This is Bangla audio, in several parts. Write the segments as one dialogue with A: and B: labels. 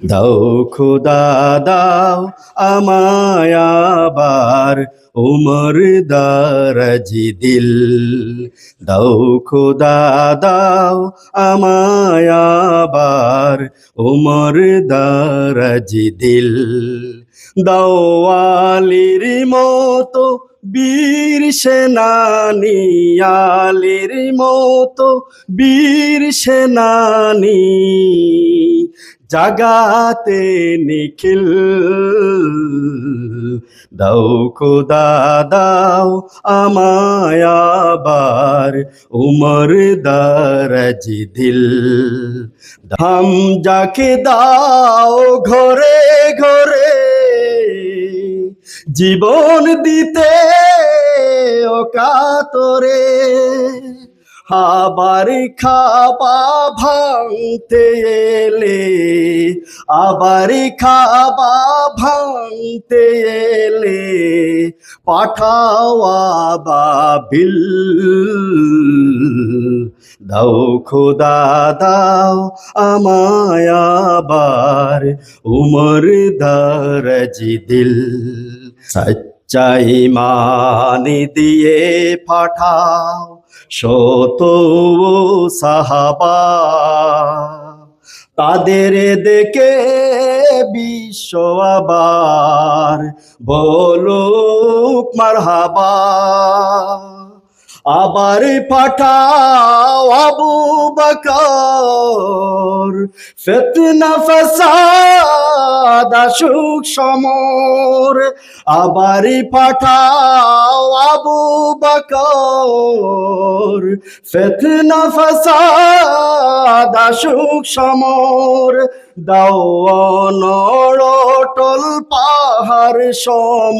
A: দাও খোদা দাও আমায় আবার উমর দারাজ দিল। দাও খোদা দাও আমায় আবার উমর দারাজ দিল। দাও আলীর মতো বীর সেনানী, আলীর মতো বীর সেনানী, জাগাতে নিখিল। দাও খোদা দাও আমায় আবার উমর দারাজ দিল। হামজাকে দাও ঘরে ঘরে জীবন দিতে অকাতরে। আবার খাবা ভাঙতে এলে, আবার খাবা ভাঙতে এলে, পাঠাও আবাবিল। দাও খোদা দাও আমায় আবার উমর দারাজ দিল। সচ্চা ঈমান দিয়ে পাঠাও শত সাহাবা, তাদের দেখে বিশ্ব আবার বলুক মারহাবা। আবার পাঠাও আবু বকর, ফিতনা ফাসাদ আসুক সমর। আবার পাঠাও আবু বকর, ফিতনা ফাসাদ আসুক সমর। দাও অনড়টল পাহাড় সম,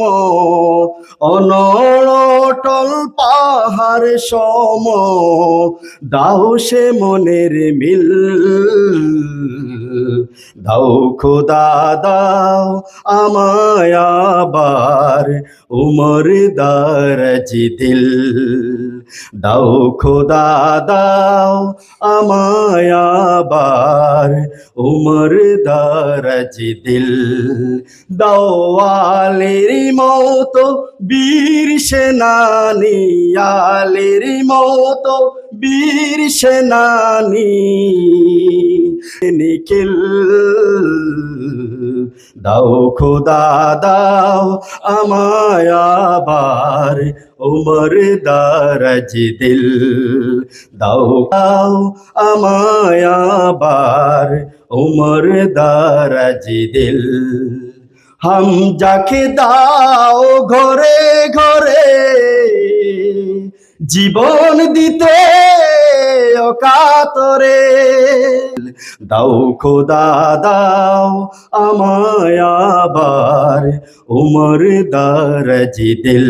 A: অনড়টল পাহাড় সম, দাও সে মনের মিল। দাও খোদা দাও আমায় আবার উমর দারাজ দিল। দাও খোদা দাও আমায় আবার উমর দারাজ দিল। দাও আলীর মতো বীর সেনানী, আলীর মতো বীর সেনানী, নিখিল। দাও খোদা দাও আমায় আবার উমর দারাজ দিল। দাও দাও আমায় আবার উমর দারাজ দিল। হামজাকে দাও ঘরে ঘরে জীবন দিতে অকাতরে। দাও খোদা দাও আমায় আবার উমর দারাজ দিল।